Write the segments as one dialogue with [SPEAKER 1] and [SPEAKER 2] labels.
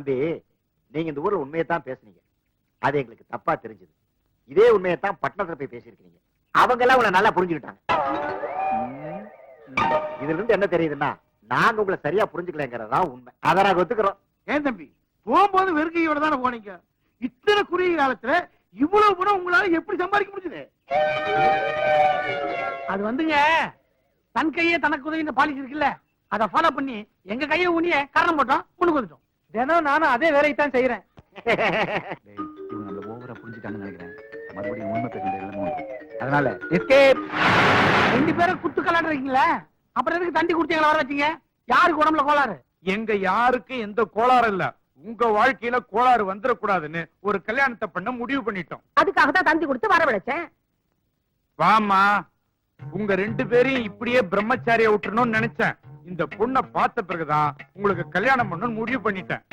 [SPEAKER 1] தம்பி, நீங்க இந்த ஊர்ல உண்மையைத்தான் பேசுனீங்க. அது எங்களுக்கு தப்பா தெரிஞ்சது. இதே உண்மையைத்தான் பட்டணத்துல போய் பேசியிருக்கீங்க. அவங்க எல்லாம் உங்களை நல்லா புரிஞ்சுக்கிட்டாங்க. இதுல இருந்து என்ன தெரியுதுன்னா, நாங்க உங்களை சரியா புரிஞ்சுக்கலங்கிறதா உண்மை. அதை நாங்க ஒத்துக்கிறோம்.
[SPEAKER 2] ஏன் தம்பி, போகும்போது வெறுக்கையோட தானே போனீங்க. இத்தனை குறுகிய காலத்துல இவ்வளவு பணம் உங்களால எப்படி சம்பாதிக்க முடிஞ்சது? அது வந்துங்க, தன் கையே தனக்கு உதவி பாலிசி இருக்குல்ல, அதை ஃபாலோ பண்ணி எங்க கையை ஊனிய காரணம் போட்டோம், முன்னுக்கு வந்துட்டோம். தினம் நானும் அதே வேலையை தான் செய்யறேன்.
[SPEAKER 3] இவங்க நம்மள ஓவரா புரிஞ்சுட்டாங்கன்னு நினைக்கிறேன். மறுபடியும் உண்மை பேசுறது. அதனால எஸ்கேப்.
[SPEAKER 2] 2 பேரும் குத்து கலாடுறீங்களா? அப்புறம் எதுக்கு தண்டி குடுத்தீங்களா வர வச்சீங்க? யாருக்கு உடம்புல கோளாறு?
[SPEAKER 4] எங்க யாருக்கு எந்த கோளாறு இல்ல. உங்க வாழ்க்கையில கோளாறு வந்துடக்கூடாதுன்னு ஒரு கல்யாணத்தை பண்ண முடிவு பண்ணிட்டோம்.
[SPEAKER 5] அதுக்காக தான் தந்தி கொடுத்து வரவழைச்சேன்.
[SPEAKER 4] வாமா, உங்க 2 பேரையும் இப்படியே பிரம்மச்சாரியா விட்டுறணும்னு நினைச்சேன். இந்த பொண்ணை பார்த்த பிறகுதான் உங்களுக்கு கல்யாணம் பண்ணணும்னு முடிவு பண்ணிட்டேன்.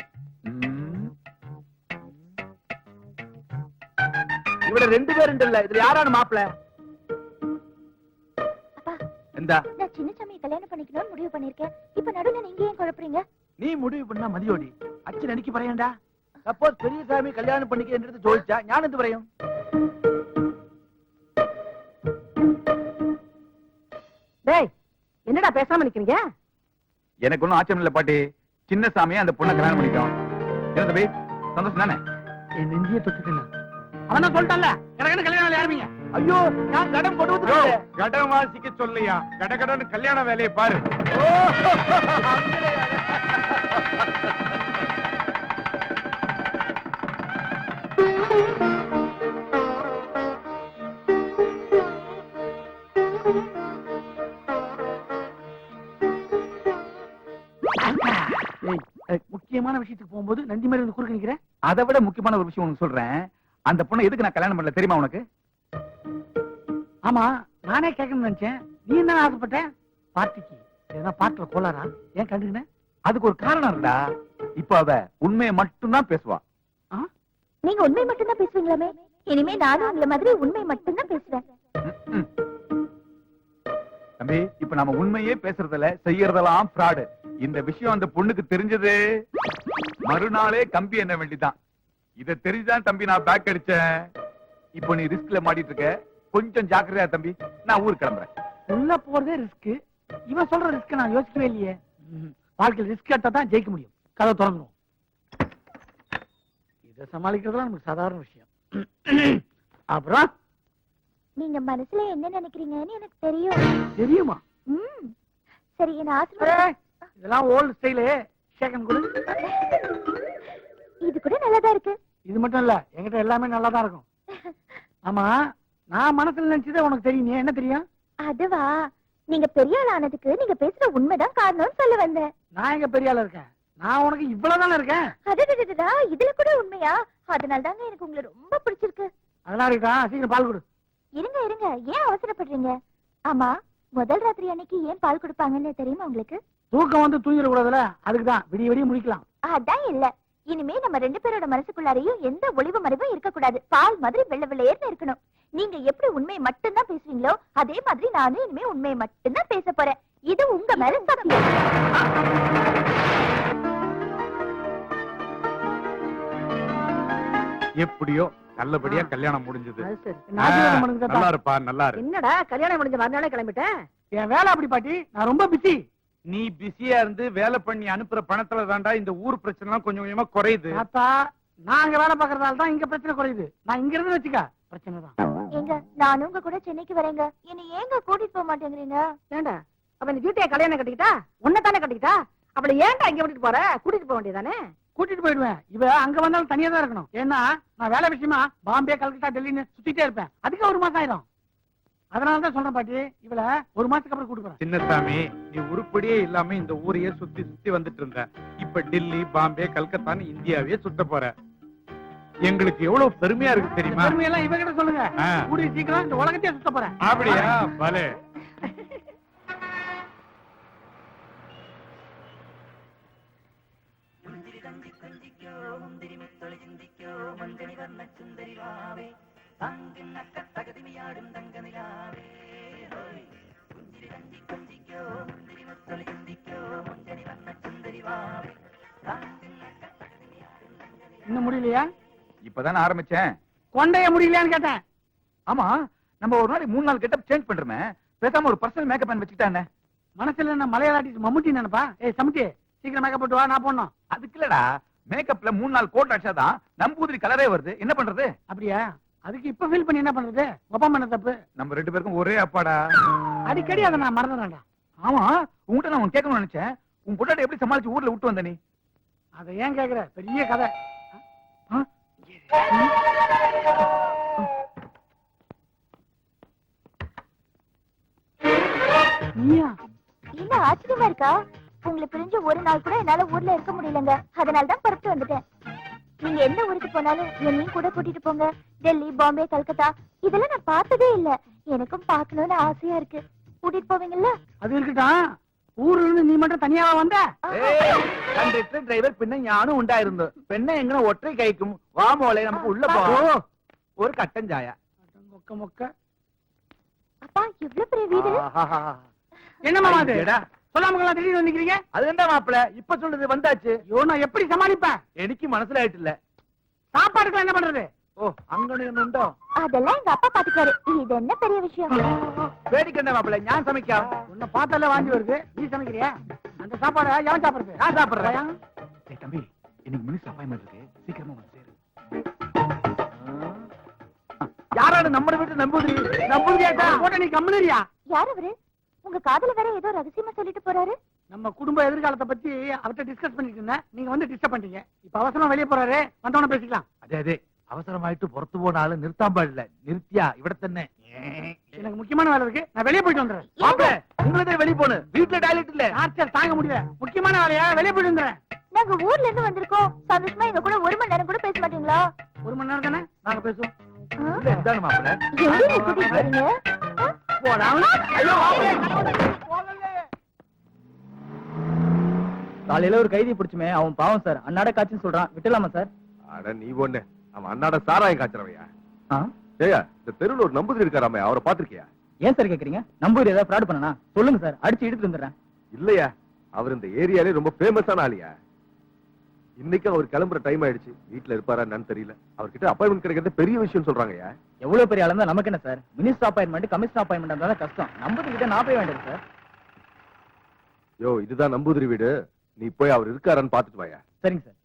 [SPEAKER 3] இவட 2 பேர் இல்ல, இதுல யாரான மாப்பிள்ள?
[SPEAKER 6] நான் சின்னசாமி கல்யாணம் பண்ணிக்கணும்னு முடிவு பண்ணிருக்கேன். இப்ப நடுவுல நீங்க ஏன் குழப்பறீங்க?
[SPEAKER 3] நீ முடிவு பண்ணா மதியோடி அச்சு நினைக்க பறையண்டா. சப்போஸ் பெரியசாமி கல்யாணம் பண்ணிக்கிறது ஜோதிச்சா ஞான எது பறையும்?
[SPEAKER 5] டேய், என்னடா பேசாம நிக்கிறீங்க?
[SPEAKER 3] எனக்கு ஒண்ணும் ஆச்சரியம் இல்ல பாட்டி. சின்ன சாமியை அந்த பொண்ணை கல்யாணம் பண்ணிட்டோம். என்ன தம்பி, சந்தோஷம் தானே?
[SPEAKER 2] என் நெஞ்சிய தொட்டுக்கல. அவன் சொல்லிட்டான்ல, எனக்கு கல்யாணம் ஆரம்பிங்க.
[SPEAKER 3] ஐயோ, நான் கடன் கொண்டு வந்து
[SPEAKER 4] கடன் வாசிக்க சொல்லையா? கடகடன்னு கல்யாண வேலையை பாரு.
[SPEAKER 2] முக்கியமான விஷயத்துக்கு போகும்போது நந்தி மாதிரி வந்து குறுக்க நிக்கிறேன்.
[SPEAKER 3] அதை விட முக்கியமான ஒரு விஷயம் உனக்கு சொல்றேன். அந்த பொண்ணை எதுக்கு நான் கல்யாணம் பண்ணல தெரியுமா உனக்கு?
[SPEAKER 2] ஆமா, நானே கேட்கணும்னு நினைச்சேன். நீ என்ன ஆசைப்பட்ட? பார்ட்டிக்கு ஏன்னா பாட்டுல கோளாரா? ஏன் கண்டுக்கின?
[SPEAKER 3] அதுக்கு ஒரு காரணம் இருக்குடா. இப்ப அவ உண்மையை மட்டும்தான் பேசுவா.
[SPEAKER 6] நீங்க உண்மை மட்டும் தான் பேசுவீங்களாமே. இனிமே நானும் உங்களை மாதிரி உண்மை மட்டும் தான் பேசுவேன்.
[SPEAKER 3] தம்பி, இப்ப நம்ம உண்மையே பேசுறதுல செய்யறதெல்லாம் ஃப்ராடு. இந்த விஷயம் அந்த பொண்ணுக்கு தெரிஞ்சது மறுநாளே கம்பி என்ன வேண்டிதான். இத தெரிஞ்சுதான் தம்பி நான் பேக் அடிச்சேன். இப்போ நீ ரிஸ்க்ல மாட்டிட்டு இருக்க. கொஞ்சம் ஜாக்கிரதையா தம்பி. நான் ஊருக்கு கிளம்புறேன்.
[SPEAKER 2] உள்ள போறதே ரிஸ்க். இவன் சொல்ற ரிஸ்க் நான் யோசிக்கவே இல்லையே. வாழ்க்கையில் ரிஸ்க் எடுத்தா தான் ஜெயிக்க முடியும். கதை திறந்துடும். இதை சமாளிக்கிறதுலாம் நமக்கு சாதாரண விஷயம். அப்புறம்
[SPEAKER 6] நீங்க மனசுல என்ன நினைக்கிறீங்கன்னு எனக்கு தெரியும்.
[SPEAKER 2] தெரியுமா?
[SPEAKER 6] சரி, என்ன ஆசீர்வாதம்.
[SPEAKER 2] இதெல்லாம் ஓல்ட் ஸ்டைலு. ஷேக்கன் கொடு.
[SPEAKER 6] இது கூட நல்லாதான் இருக்கு.
[SPEAKER 2] இது மட்டும் இல்ல, என்கிட்ட எல்லாமே நல்லாதான் இருக்கும். ஆமா, நான் மனசுல நினைச்சதே உனக்கு தெரியும். என்ன தெரியும்?
[SPEAKER 6] அதுவா, நீங்க பெரிய ஆள் ஆனதுக்கு நீங்க பேசுற உண்மைதான் காரணம்னு சொல்ல வந்தேன்.
[SPEAKER 2] நான் எங்க பெரிய ஆளா இருக்கேன்? நான் உனக்கு இவ்வளவுதானே இருக்கேன்.
[SPEAKER 6] அடடடடா, இதுல கூட உண்மையா? அதனால தாங்க எனக்கு உங்களை ரொம்ப பிடிச்சிருக்கு.
[SPEAKER 2] அதெல்லாம் இருக்கா? சீக்கிரம் பால் கொடு.
[SPEAKER 6] இருங்க இருங்க, ஏன் அவசரப்படுறீங்க? ஆமா, முதல் ராத்திரி அன்னைக்கு ஏன் பால் கொடுப்பாங்கன்னு தெரியுமா உங்களுக்கு?
[SPEAKER 2] தூக்கம் வந்து தூங்கிட கூடாதுல, அதுக்குதான். விடிய விடிய முடிக்கலாம்.
[SPEAKER 6] அதான் இல்ல. இனிமே நம்ம 2 பேரோட மனசுக்குள்ளாரையும் எந்த ஒளிவு மறைவும் இருக்க கூடாது. பால் மாதிரி வெள்ளை வெள்ளையர்னு இருக்கணும். நீங்க எப்படி உண்மையை மட்டும்தான் பேசுவீங்களோ அதே மாதிரி நானும் இனிமே உண்மையை மட்டும்தான் பேச போறேன். இது உங்க மேல சத்தியம்.
[SPEAKER 4] எப்படியோ நல்லபடியா கல்யாணம் முடிஞ்சது.
[SPEAKER 2] நல்லா
[SPEAKER 4] நல்லா இருப்பா, நல்லா இரு.
[SPEAKER 5] என்னடா கல்யாணம் முடிஞ்ச மறுநாளே கிளம்பிட்டேன்?
[SPEAKER 2] என் வேலை அப்படி பாட்டி. நான் ரொம்ப பிஸி.
[SPEAKER 4] நீ பிஸியா இருந்து வேலை பண்ணி அனுப்புற பணத்துல தாண்டா இந்த ஊர் பிரச்சனை எல்லாம் கொஞ்சம் கொஞ்சமா குறையுது.
[SPEAKER 2] தாத்தா, நாங்க வேலை பாக்குறதால தான் இங்க பிரச்சனை குறையுது. நான் இங்க இருந்து வச்சுக்க பிரச்சனை தான்.
[SPEAKER 6] ஏங்க, நானும் உங்க கூட சென்னைக்கு வரேங்க. என்ன ஏங்க கூட்டிட்டு போக மாட்டேங்கிறீங்க?
[SPEAKER 5] ஏண்டா அவ இந்த வீட்டையை கல்யாணம் கட்டிக்கிட்டா? உன்னைத்தானே கட்டிக்கிட்டா? அவளை ஏன்டா இங்க விட்டுட்டு போற? கூட்டிட்டு போக வேண்டியதானே?
[SPEAKER 2] கூட்டிட்டு போயிடுவேன். இவ அங்க வந்தாலும் தனியா தான் இருக்கணும். ஏன்னா நான் வேலை விஷயமா பாம்பே, கல்கத்தா, டெல்லின்னு சுத்திட்டே இருப்பேன். அதுக்கு 1 மாசம் ஆயிரும். அதனாலதான் சொல்றேன் பாட்டி, இவள 1 மாசத்துக்கு அப்புறம் கூட்டு போறேன்.
[SPEAKER 4] சின்னசாமி, நீ உருப்படியே இல்லாம இந்த ஊரையே சுத்தி சுத்தி வந்துட்டு இருந்த. இப்ப டெல்லி, பாம்பே, கல்கத்தான்னு இந்தியாவே சுத்த போற. எங்களுக்கு எவ்வளவு பெருமையா இருக்கு தெரியுமா?
[SPEAKER 2] பெருமையெல்லாம் இவகிட்ட சொல்லுங்க. கூடிய சீக்கிரம் இந்த உலகத்தையே சுத்த போறேன்.
[SPEAKER 4] அப்படியா? பலே.
[SPEAKER 2] இன்னும் முடியலையா?
[SPEAKER 3] இப்பதானே ஆரம்பிச்சேன்.
[SPEAKER 2] கொண்டைய முடியலையான்னு கேட்டேன்.
[SPEAKER 3] ஆமா, நம்ம ஒரு நாளைக்கு 3 நாள் கெட்டப் சேஞ்ச் பண்றோமே, பேசாம ஒரு பர்சனல் மேக்கப் மேன் வச்சுக்கிட்டா என்ன?
[SPEAKER 2] மனசுல என்ன மலையாள ஆர்டிஸ்ட் மம்முட்டி நினைப்பா? ஏய் சமுட்டி, சீக்கிரம் மேக்கப் போட்டு வா, நான் போடணும்.
[SPEAKER 3] அதுக்கு இல்லடா, மேக்கப்ல 3 நாள் கோட் அடிச்சாதான் நம்பூதிரி கலரே வருது. என்ன பண்றது?
[SPEAKER 2] அப்படியா? அதுக்கு இப்ப ஃபீல் பண்ணி என்ன பண்றது? ஒப்பம் பண்ண தப்பு.
[SPEAKER 3] நம்ம 2 பேருக்கும் ஒரே அப்பாடா.
[SPEAKER 2] அடிக்கடி அதை நான் மறந்துடுறேன்டா.
[SPEAKER 3] ஆமா, உன்கிட்ட நான் கேட்கணும்னு நினைச்சேன். உன் பொண்டாட்டி எப்படி சமாளிச்சு ஊர்ல விட்டு வந்த நீ?
[SPEAKER 2] அதை ஏன் கேக்குற? பெரிய கதை.
[SPEAKER 3] ஆ?
[SPEAKER 2] நீயா?
[SPEAKER 6] இல்ல ஆச்சரியமா இருக்கா? உங்களை பிரிஞ்சு ஒரு நாள் கூட என்னால ஊர்ல இருக்க முடியலங்க. அதனாலதான் புறப்பட்டு வந்துட்டேன். நீங்க எந்த ஊருக்கு போனாலும் என்னையும் கூட கூட்டிட்டு போங்க. டெல்லி, பாம்பே, கல்கத்தா இதெல்லாம் நான் பார்த்ததே இல்ல. எனக்கும் பார்க்கணும்னு ஆசையா இருக்கு. கூட்டிட்டு போவீங்கல்ல?
[SPEAKER 2] அது இருக்கட்டும். ஊர்ல இருந்து நீ மட்டும் தனியாவா வந்த?
[SPEAKER 1] കണ്ടക്ടർ ഡ്രൈവർ പിന്നെ ഞാനും ഉണ്ടായിരുന്നു. പെണ്ണെ എങ്ങനെ ഒറ്റ കഴിക്കും? വാ മോളെ നമുക്ക് ഉള്ള പോ. ഒരു കട്ടൻ ചായ.
[SPEAKER 2] மொக்க மொக்க.
[SPEAKER 6] அப்பா இவ்ளோ பெரிய வீடு.
[SPEAKER 2] என்ன மாமா அது?
[SPEAKER 1] എടാ,
[SPEAKER 2] சொல்லாமங்களா திடீர்னு வந்துக்கிறீங்க?
[SPEAKER 1] அது என்ன மாப்பிள இப்ப சொல்றது வந்தாச்சு.
[SPEAKER 2] ஐயோ, நான் எப்படி சமாளிப்பேன்?
[SPEAKER 1] എനിക്ക് മനസ്സിലായിട്ടില്ല.
[SPEAKER 2] சாப்பாடுக்கு என்ன பண்றது?
[SPEAKER 1] ഓ അങ്ങനെയൊന്നുണ്ടോ?
[SPEAKER 6] அதெல்லாம் எங்க அப்பா பாத்துக்காரு. இது என்ன பெரிய விஷயம்?
[SPEAKER 1] പേടിക്കണ്ട മാപ്പിള, ഞാൻ സமைക്കാം.
[SPEAKER 2] உன்னை பார்த்தாலே வாந்தி வருது. நீ சமைக்கிறியா? அந்த சாப்பாடு எவன் சாப்பிடுறது?
[SPEAKER 1] ഞാൻ சாப்பிடுறேன்.
[SPEAKER 3] ஏய் தம்பி, இன்னைக்கு மினிஸ்டர் அப்பாயின்மென்ட் இருக்கு. சீக்கிரமா வந்து சேரு.
[SPEAKER 1] யாராണ് നമ്മുടെ വീട്ടിൽ നമ്പൂതിരി? നമ്പൂതിരിയാട്ടാ.
[SPEAKER 2] போட்ட நீ கம்முனியா?
[SPEAKER 6] யார் அவரு? உங்க காதல வேற ஏதோ ரகசியமா சொல்லிட்டு போறாரு.
[SPEAKER 2] நம்ம குடும்ப எதிர்காலத்தை பத்தி அவர்கிட்ட டிஸ்கஸ் பண்ணிட்டு இருந்தேன். நீங்க வந்து டிஸ்டர்ப் பண்ணிட்டீங்க. இப்ப அவசரமா வெளியே போறாரு. வந்தவன பேசிக்கலாம்.
[SPEAKER 1] അതെ അതെ, അവസരമായിട്ട് പുറത്തു പോകുന്ന ആള് നിർത്താൻ പാടില്ല. നിർത്തിയാ ഇവിടെ തന്നെ.
[SPEAKER 2] எனக்கு முக்கியமான வேலை இருக்கு. நான் வெளியே போயிட்டு வந்துடுறேன்.
[SPEAKER 1] മാപ്പിള, നിങ്ങളിതേ വെളി പോണ്. വീട്ടിലെ டாய்லெட் இல்ல.
[SPEAKER 2] டார்ச்சர் தாங்க முடியல. முக்கியமான வேலையா வெளியே போயிட்டு வந்துடுறேன்.
[SPEAKER 6] நாங்க ஊர்ல இருந்து வந்திருக்கோம். சந்தோஷமா எங்க கூட 1 மணி நேரம் கூட பேச மாட்டீங்களா?
[SPEAKER 2] 1 மணி நேரம் தானே நாங்க பேசுவோம்.
[SPEAKER 1] ഇത് എന്താണ് മാപ്പിള?
[SPEAKER 6] எங்க நீ கூட்டிட்டு போறீங்க?
[SPEAKER 2] போடா.
[SPEAKER 1] ஐயோ,
[SPEAKER 7] காலையில ஒரு கைதி பிடிச்சுமே, அவன் பாவம் சார். அன்னாட காட்சின்னு சொல்றான். விட்டுலாமா சார்?
[SPEAKER 8] அட நீ ஒண்ணு, அவன் அண்ணாட சாராயம் காய்ச்சறவையா?
[SPEAKER 7] ஆ?
[SPEAKER 8] ஏயா, இந்த தெருவுல ஒரு நம்பூதிரி இருக்காராமே, அவரை பாத்திருக்கியா?
[SPEAKER 7] ஏன் சார் கேக்குறீங்க? நம்பூரி ஏதாவது ஃப்ராட் பண்ணனா? சொல்லுங்க சார், அடிச்சு இழுத்து வந்துடுறேன்.
[SPEAKER 8] இல்லையா, அவர் இந்த ஏரியாலே ரொம்ப ஃபேமஸான ஆளியா. இன்னைக்கு அவர் கிளம்புற டைம் ஆயிடுச்சு. வீட்டுல இருப்பாரா என்னன்னு தெரியல. அவர்கிட்ட அப்பாயின்மெண்ட் கிடைக்கிறது பெரிய விஷயம் சொல்றாங்கயா.
[SPEAKER 7] எவ்வளவு பெரிய ஆளா இருந்தா நமக்கு என்ன sir? Minister appointment, commissioner appointment இருந்தாலும் கஷ்டம். நம்பூரி கிட்ட நான் போய் வேண்டியது சார்.
[SPEAKER 8] யோ, இதுதான் நம்பூதிரி வீடு. நீ போய் அவர் இருக்காரான்னு பாத்துட்டு வாயா.
[SPEAKER 7] சரிங்க சார்.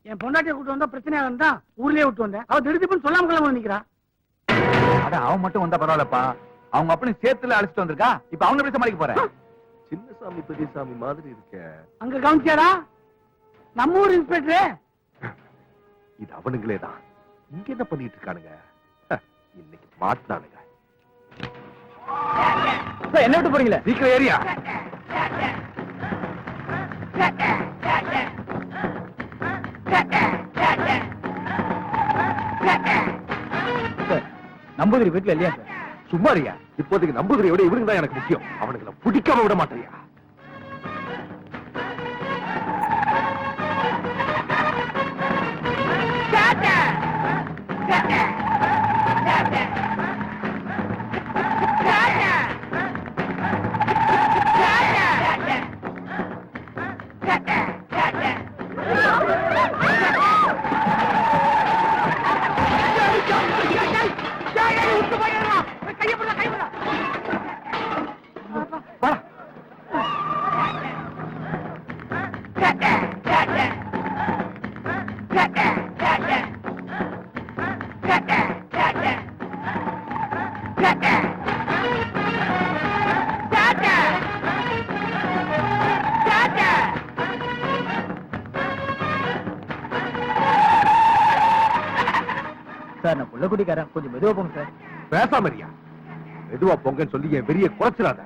[SPEAKER 2] என் பொண்டாட்டியை கூட்டு வந்தா பிரச்சனையா இருந்தா ஊர்லயே விட்டு வந்தேன். அவ திடுதிப்புன்னு சொல்லாம கிளம்ப நிக்கிறா.
[SPEAKER 3] அட அவன் மட்டும் வந்தா பரவாயில்லப்பா. அவங்க அப்பனு சேர்த்துல அழைச்சிட்டு வந்திருக்கா. இப்ப அவங்க எப்படி சமாளிக்க போறேன்?
[SPEAKER 8] சின்ன சாமி பெரிய சாமி மாதிரி இருக்க.
[SPEAKER 2] அங்க கவனிச்சாரா? நம்ம ஊர் இன்ஸ்பெக்டர்.
[SPEAKER 8] இது அவனுங்களே தான். இங்க என்ன பண்ணிட்டு இருக்கானுங்க? இன்னைக்கு மாட்டானுங்க.
[SPEAKER 7] சார், என்ன விட்டு போறீங்களே?
[SPEAKER 3] சீக்கிரம் ஏரியா.
[SPEAKER 7] சார், நம்பூதிரி வீட்டுல இல்லையா சார்?
[SPEAKER 8] சும்மாரியா, இப்போதைக்கு நம்பூதிரியை விட இவனுக்கு தான் எனக்கு முக்கியம். அவனுங்களை பிடிக்காம விட மாட்டேயா.
[SPEAKER 7] சார், நான் புள்ள குடிக்காரன். கொஞ்சம் மெதுவா போங்க சார்.
[SPEAKER 8] பேசாமரியா, மெதுவா பொங்கன்னு சொல்லி என் வெறிய குறைச்சிடாத.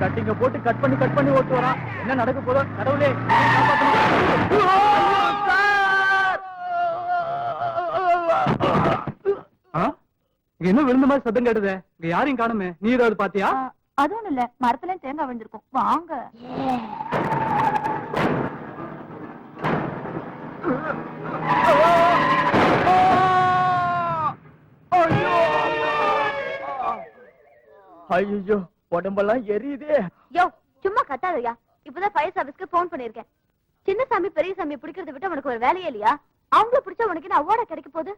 [SPEAKER 7] கட்டிங்க போட்டு கட் பண்ணி ஓட்டு வரான். என்ன நடக்க போதோ கடவுளே. என்ன விழுந்த மாதிரி சத்தம் கேட்டதே? இங்க யாரையும் காணுமே. நீ ஏதாவது பாத்தியா?
[SPEAKER 6] அது ஒண்ணும் இல்ல, மரத்துல தேங்காய் விழுந்திருக்கும். வாங்க.
[SPEAKER 7] ஐயோ, உடம்பெல்லாம் எரியுதே.
[SPEAKER 6] யோ, சும்மா கத்தாதயா. இப்பதான் ஃபயர் சர்வீஸ்க்கு போன் பண்ணிருக்கேன். சின்ன சாமி பெரிய சாமி பிடிக்கிறத விட்டு உனக்கு ஒரு வேலையே இல்லையா? அவங்கள பிடிச்சா உனக்கு என்ன அவார்டா கிடைக்க போகுது?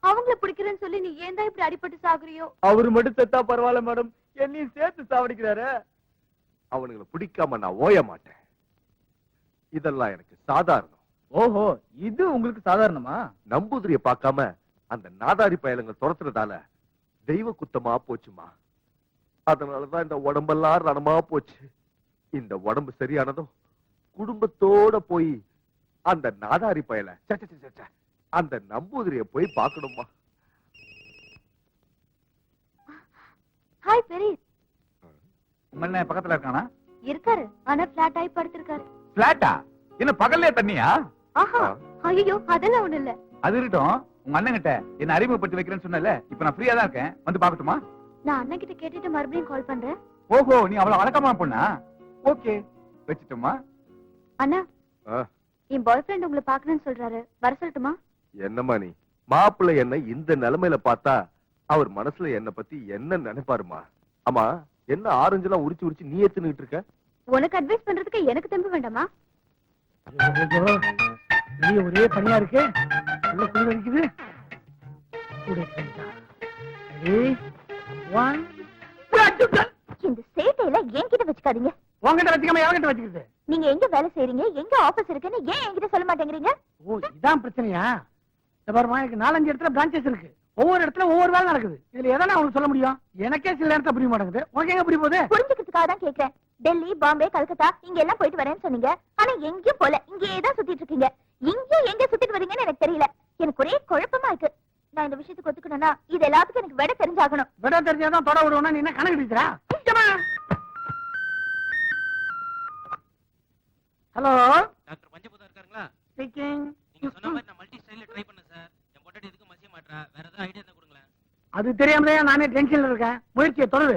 [SPEAKER 6] அவங்கள பிடிக்கிறேன்னு சொல்லி நீ ஏன் தான் இப்படி அடிபட்டு சாகுறியோ?
[SPEAKER 7] அவரு மட்டும் செத்தா பரவாயில்ல மேடம், என்னையும் சேர்த்து சாவடிக்கிறாரு.
[SPEAKER 8] அவனுங்களை பிடிக்காம நான் ஓய மாட்டேன். இதெல்லாம் எனக்கு சாதாரணம்.
[SPEAKER 7] ஓஹோ, இது உங்களுக்கு சாதாரணமா?
[SPEAKER 8] நம்பூதிரிய பார்க்காம அந்த நாதாரி பயலுங்க துரத்துறதால தெய்வ குத்தமா போச்சுமா. அதனாலதான் இந்த உடம்பெல்லாம் ரணமா போச்சு. இந்த உடம்பு சரியானதும் குடும்பத்தோட போய் அந்த நாதாரி பயல அந்த நம்பூதிரிய போய் பார்க்கணுமா.
[SPEAKER 6] ஹாய் பெரிய.
[SPEAKER 3] உங்க அண்ணன் பக்கத்துல இருக்கானா?
[SPEAKER 6] இருக்காரு, ஆனா பிளாட் ஆகி படுத்திருக்காரு.
[SPEAKER 3] பிளாட்டா? என்ன பகல்லே தண்ணியா?
[SPEAKER 6] ஆஹா, ஐயோ அதெல்லாம் ஒண்ணு இல்ல.
[SPEAKER 3] அது இருக்கட்டும், உங்க அண்ணன் கிட்ட என்ன அறிமுகப்படுத்தி வைக்கிறேன்னு சொன்னல, இப்ப நான் ஃப்ரீயா தான் இருக்கேன், வந்து பாக்கட்டுமா?
[SPEAKER 6] நான் அண்ணன் கிட்ட கேட்டுட்டு மறுபடியும் கால் பண்றேன்.
[SPEAKER 3] ஓஹோ, நீ அவ்வளவு வழக்கமா பொண்ணா? ஓகே, வச்சுட்டுமா?
[SPEAKER 6] அண்ணா,
[SPEAKER 8] ஆ,
[SPEAKER 6] என் பாய் ஃப்ரெண்ட் உங்களை பாக்கணும்னு சொல்றாரு, வர சொல்லட்டுமா?
[SPEAKER 8] என்னம்மா நீ? மாப்பிள்ளை என்ன இந்த நிலைமையில பார்த்தா அவர் மனசுல என்ன பத்தி என்ன நினைப்பாருமா? ஆமா, என்ன ஆரஞ்செல்லாம் உரிச்சு உரிச்சு நீ ஏத்துக்கிட்டு இருக்க?
[SPEAKER 6] உனக்கு அட்வைஸ் பண்றதுக்கு எனக்கு தெம்பு வேண்டாமா?
[SPEAKER 2] வெளிய ஒரே பனியா இருக்கு, உள்ள குளிர் அடிக்குது.
[SPEAKER 6] இந்த சேட்டையில என்கிட்ட வச்சுக்காதீங்க.
[SPEAKER 2] உங்ககிட்ட வச்சுக்காம யார்கிட்ட வச்சுக்கிறது?
[SPEAKER 6] நீங்க எங்க வேலை செய்றீங்க, எங்க ஆபீஸ் இருக்குன்னு ஏன் என்கிட்ட சொல்ல மாட்டேங்கிறீங்க?
[SPEAKER 2] ஓ, இதான் பிரச்சனையா? இந்த பாருமா, எனக்கு 4-5 இடத்துல பிரான்ச்சஸ் இருக்கு. ஒவ்வொரு இடத்துல ஒவ்வொரு வேலை நடக்குது. இதுல எதனா உங்களுக்கு சொல்ல முடியும்? எனக்கே சில நேரத்துல புரிய மாட்டேங்குது. உனக்கு எங்க புரிய போகுது?
[SPEAKER 6] புரிஞ்சுக்கிறதுக்காக தான் கேக்குறேன். டெல்லி, பாம்பே, கல்கத்தா இங்க எல்லாம் போயிட்டு வரேன்னு சொன்னீங்க. ஆனா எங்கேயும் போல, இங்கேயே தான் சுத்திட்டு இருக்கீங்க. இங்கேயும் எங்க சுத்திட்டு வரீங்கன்னு எனக்கு தெரியல. எனக்கு ஒரே குழப்பமா இருக்கு. நான் இந்த விஷயத்துக்கு ஒத்துக்கணும்னா இது எல்லாத்துக்கும் எனக்கு விட தெரிஞ்சாகணும்.
[SPEAKER 2] விட தெரிஞ்சாதான் தொட விடுவோம்னா நீ என்ன கணக்கு அடிக்கிறா? ஹலோ
[SPEAKER 9] டாக்டர் பஞ்சபூதம் இருக்காருங்களா?
[SPEAKER 2] ஸ்பீக்கிங்.
[SPEAKER 9] நீங்க சொன்ன மாதிரி நான் மல்டி ஸ்டைல்ல ட்ரை பண்ணேன் சார். என் பொண்டாட்டி எதுக்கும் மசிய மாட்டறா. வேற ஏதாவது ஐடியா இருந்தா கொடுங்களேன்.
[SPEAKER 2] அது தெரியாமலே நானே டென்ஷன்ல இருக்கேன். முயற்சியை தொடரு.